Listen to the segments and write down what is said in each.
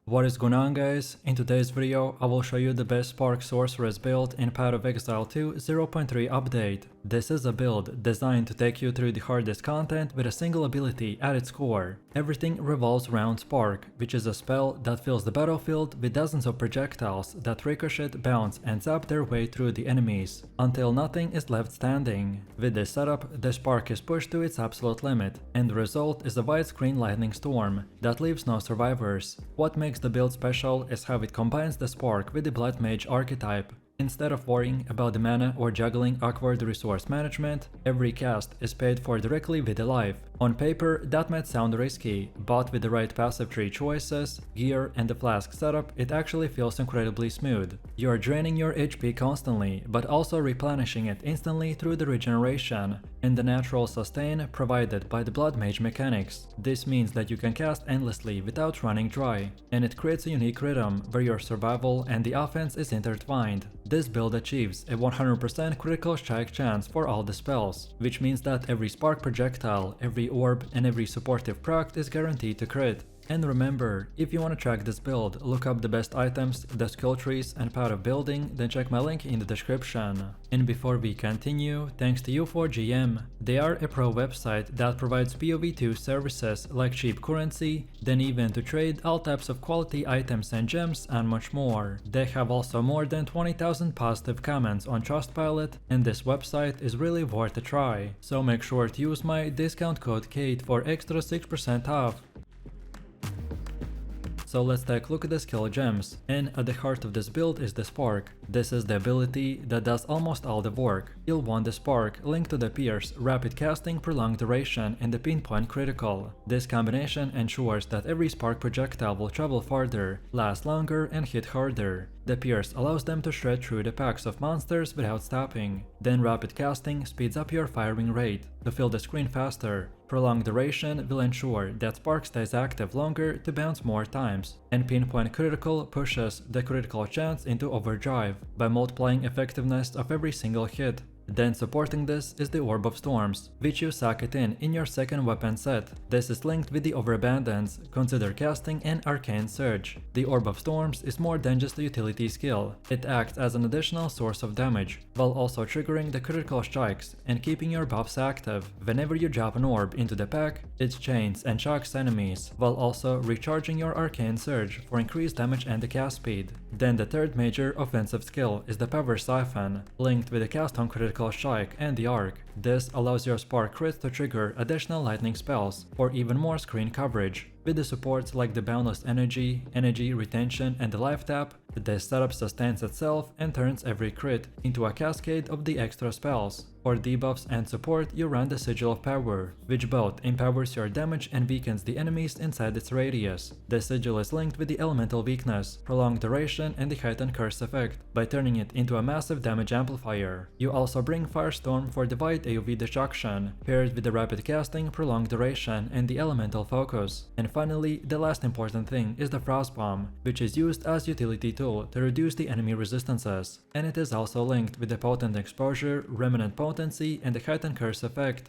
What is going on, guys? In today's video I will show you the best Spark Sorceress build in Path of Exile 2 0.3 update. This is a build designed to take you through the hardest content with a single ability at its core. Everything revolves around Spark, which is a spell that fills the battlefield with dozens of projectiles that ricochet, bounce and zap their way through the enemies, until nothing is left standing. With this setup, the Spark is pushed to its absolute limit, and the result is a widescreen lightning storm that leaves no survivors. What makes the build special is how it combines the Spark with the Blood Mage archetype. Instead of worrying about the mana or juggling awkward resource management, every cast is paid for directly with the life. On paper, that might sound risky, but with the right passive tree choices, gear and the flask setup, it actually feels incredibly smooth. You are draining your HP constantly, but also replenishing it instantly through the regeneration and the natural sustain provided by the Blood Mage mechanics. This means that you can cast endlessly without running dry, and it creates a unique rhythm where your survival and the offense is intertwined. This build achieves a 100% critical strike chance for all the spells, which means that every spark projectile, every orb and every supportive proc is guaranteed to crit. And remember, if you want to track this build, look up the best items, the skill trees and power of building, then check my link in the description. And before we continue, thanks to U4GM. They are a pro website that provides POE2 services like cheap currency, then even to trade all types of quality items and gems and much more. They have also more than 20,000 positive comments on Trustpilot, and this website is really worth a try. So make sure to use my discount code KATE for extra 6% off. So let's take a look at the skill gems, and at the heart of this build is the Spark. This is the ability that does almost all the work. You'll want the Spark linked to the Pierce, rapid casting, prolonged duration and the pinpoint critical. This combination ensures that every Spark projectile will travel farther, last longer and hit harder. The Pierce allows them to shred through the packs of monsters without stopping. Then rapid casting speeds up your firing rate to fill the screen faster. Prolonged duration will ensure that Spark stays active longer to bounce more times, and pinpoint critical pushes the critical chance into overdrive by multiplying effectiveness of every single hit. Then supporting this is the Orb of Storms, which you socket in your second weapon set. This is linked with the Overabundance, Consider Casting and Arcane Surge. The Orb of Storms is more than just a utility skill. It acts as an additional source of damage, while also triggering the critical strikes and keeping your buffs active. Whenever you drop an orb into the pack, it chains and shocks enemies, while also recharging your Arcane Surge for increased damage and the cast speed. Then the third major offensive skill is the Power Siphon, linked with the cast on critical strike and the arc. This allows your Spark crit to trigger additional lightning spells for even more screen coverage. With the supports like the Boundless Energy, Energy Retention and the Life Tap, this setup sustains itself and turns every crit into a cascade of the extra spells. For debuffs and support, you run the Sigil of Power, which both empowers your damage and weakens the enemies inside its radius. The Sigil is linked with the Elemental Weakness, Prolonged Duration and the Heightened Curse effect, by turning it into a massive damage amplifier. You also bring Firestorm for the wide AoE destruction, paired with the Rapid Casting, Prolonged Duration and the Elemental Focus. And finally, the last important thing is the Frost Bomb, which is used as utility tool to reduce the enemy resistances, and it is also linked with the Potent Exposure, Remnant Potency and the Heightened Curse effect.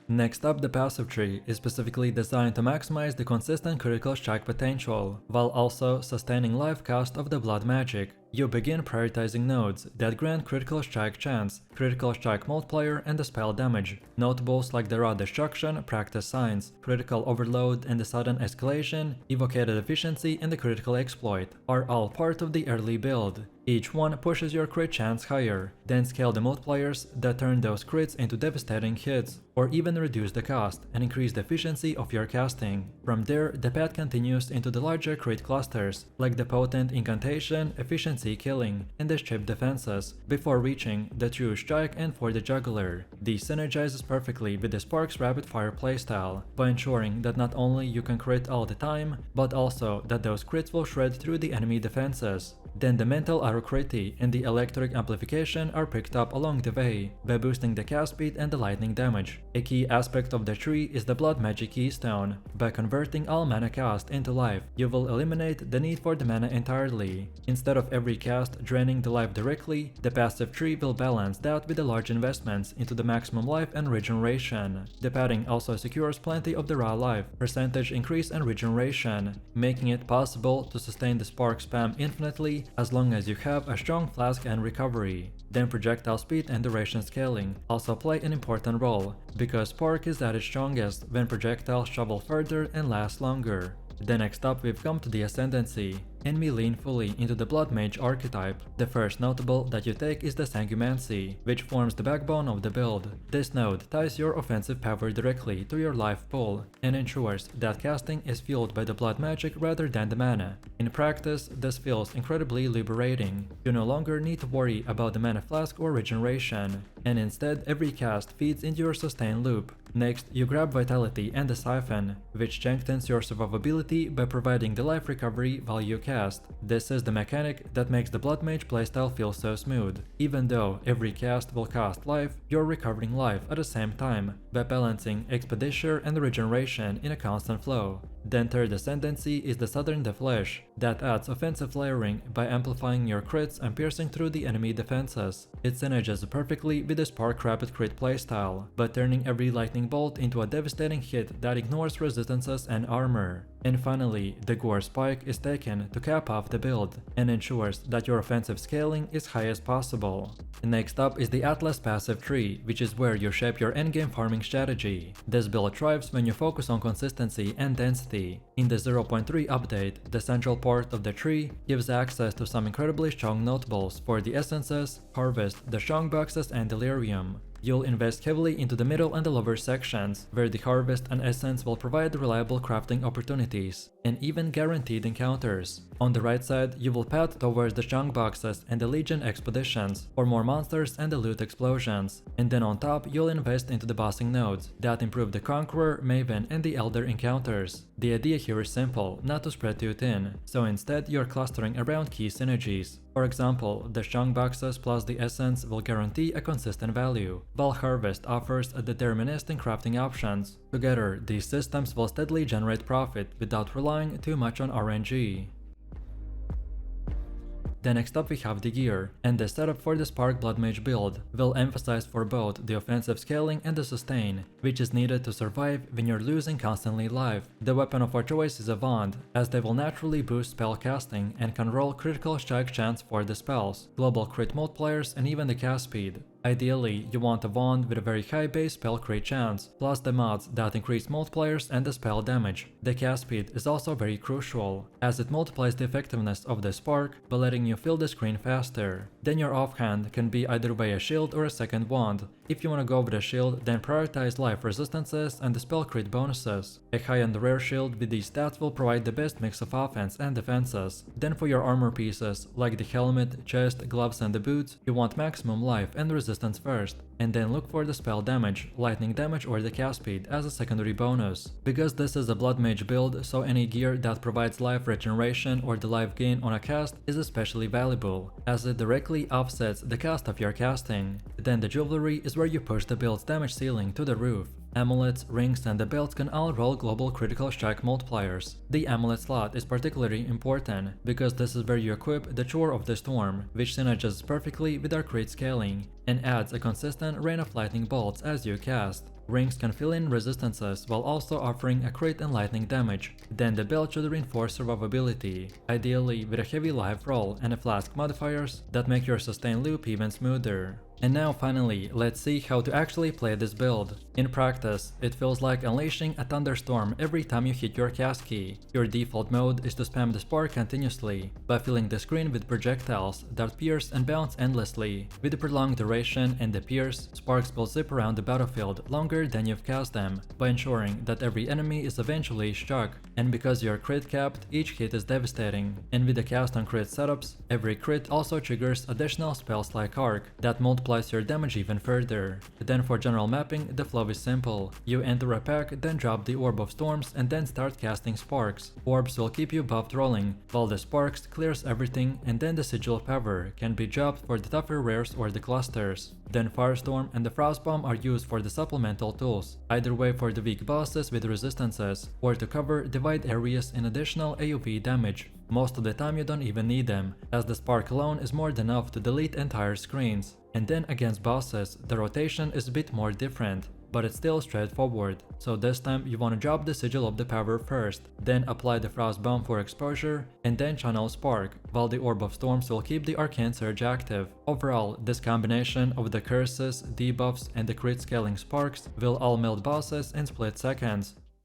Next up, the passive tree is specifically designed to maximize the consistent critical strike potential, while also sustaining life cost of the blood magic. You begin prioritizing nodes that grant critical strike chance, critical strike multiplier and the spell damage. Notables like the raw destruction, practice signs, critical overload and the sudden escalation, evocated efficiency and the critical exploit are all part of the early build. Each one pushes your crit chance higher, then scale the multipliers that turn those crits into devastating hits, or even reduce the cost and increase the efficiency of your casting. From there, the path continues into the larger crit clusters, like the potent incantation, efficiency killing, and the strip defenses, before reaching the true strike and for the juggler. This synergizes perfectly with the Spark's rapid fire playstyle, by ensuring that not only you can crit all the time, but also that those crits will shred through the enemy defenses. Then the mental alacrity and the electric amplification are picked up along the way by boosting the cast speed and the lightning damage. A key aspect of the tree is the blood magic keystone. By converting all mana cast into life, you will eliminate the need for the mana entirely. Instead of every cast draining the life directly, the passive tree will balance that with the large investments into the maximum life and regeneration. The padding also secures plenty of the raw life, percentage increase and regeneration, making it possible to sustain the spark spam infinitely as long as you have a strong flask and recovery. Then projectile speed and duration scaling also play an important role, because spark is at its strongest when projectiles travel further and last longer. Then next up we've come to the Ascendancy, and we lean fully into the Blood Mage archetype. The first notable that you take is the Sanguimancy, which forms the backbone of the build. This node ties your offensive power directly to your life pool, and ensures that casting is fueled by the blood magic rather than the mana. In practice, this feels incredibly liberating. You no longer need to worry about the mana flask or regeneration, and instead every cast feeds into your sustain loop. Next, you grab Vitality and the Siphon, which strengthens your survivability by providing the life recovery while you cast. This is the mechanic that makes the Blood Mage playstyle feel so smooth. Even though every cast will cost life, you're recovering life at the same time by balancing Expenditure and regeneration in a constant flow. Then third Ascendancy is the Southern the Flesh, that adds offensive layering by amplifying your crits and piercing through the enemy defenses. It synergizes perfectly with the Spark Rapid Crit playstyle, by turning every lightning bolt into a devastating hit that ignores resistances and armor. And finally, the Gore Spike is taken to cap off the build, and ensures that your offensive scaling is high as possible. Next up is the Atlas passive tree, which is where you shape your endgame farming strategy. This build thrives when you focus on consistency and density. In the 0.3 update, the central part of the tree gives access to some incredibly strong notables for the essences, harvest, the strong boxes and delirium. You'll invest heavily into the middle and the lower sections, where the harvest and essence will provide reliable crafting opportunities, and even guaranteed encounters. On the right side, you will path towards the strong boxes and the Legion expeditions, for more monsters and the loot explosions. And then on top, you'll invest into the bossing nodes, that improve the Conqueror, Maven and the Elder encounters. The idea here is simple, not to spread too thin, so instead you're clustering around key synergies. For example, the strong boxes plus the essence will guarantee a consistent value, while harvest offers a deterministic crafting options. Together, these systems will steadily generate profit without relying too much on RNG. Then next up we have the gear, and the setup for the Spark Blood Mage build will emphasize for both the offensive scaling and the sustain, which is needed to survive when you're losing constantly life. The weapon of our choice is a wand, as they will naturally boost spell casting and can roll critical strike chance for the spells, global crit multipliers and even the cast speed. Ideally, you want a wand with a very high base spell crit chance, plus the mods that increase multipliers and the spell damage. The cast speed is also very crucial, as it multiplies the effectiveness of the spark by letting you fill the screen faster. Then your offhand can be either by a shield or a second wand. If you want to go with a shield, then prioritize life resistances and the spell crit bonuses. A high-end rare shield with these stats will provide the best mix of offense and defenses. Then for your armor pieces, like the helmet, chest, gloves and the boots, you want maximum life and resistance first, and then look for the spell damage, lightning damage or the cast speed as a secondary bonus. Because this is a Blood Mage build, so any gear that provides life regeneration or the life gain on a cast is especially valuable, as it directly offsets the cost of your casting. Then the jewelry is where you push the build's damage ceiling to the roof. Amulets, rings and the belts can all roll global critical strike multipliers. The amulet slot is particularly important, because this is where you equip the Chore of the Storm, which synergizes perfectly with our crit scaling, and adds a consistent rain of lightning bolts as you cast. Rings can fill in resistances while also offering a crit and lightning damage. Then the belt should reinforce survivability, ideally with a heavy life roll and a flask modifiers that make your sustain loop even smoother. And now finally, let's see how to actually play this build. In practice, it feels like unleashing a thunderstorm every time you hit your cast key. Your default mode is to spam the spark continuously, by filling the screen with projectiles that pierce and bounce endlessly. With the prolonged duration and the pierce, sparks will zip around the battlefield longer than you've cast them, by ensuring that every enemy is eventually struck. And because you're crit capped, each hit is devastating. And with the cast on crit setups, every crit also triggers additional spells like Arc that multiply multiplies your damage even further. Then for general mapping, the flow is simple. You enter a pack, then drop the Orb of Storms and then start casting sparks. Orbs will keep you buffed rolling, while the sparks clears everything, and then the Sigil Power can be dropped for the tougher rares or the clusters. Then Firestorm and the Frost Bomb are used for the supplemental tools, either way for the weak bosses with resistances, or to cover divide areas in additional AoE damage. Most of the time you don't even need them, as the spark alone is more than enough to delete entire screens. And then against bosses, the rotation is a bit more different, but it's still straightforward. So this time you want to drop the Sigil of the Power first, then apply the Frost Bomb for exposure, and then channel Spark, while the Orb of Storms will keep the Arcane Surge active. Overall, this combination of the curses, debuffs, and the crit scaling sparks will all melt bosses in split seconds.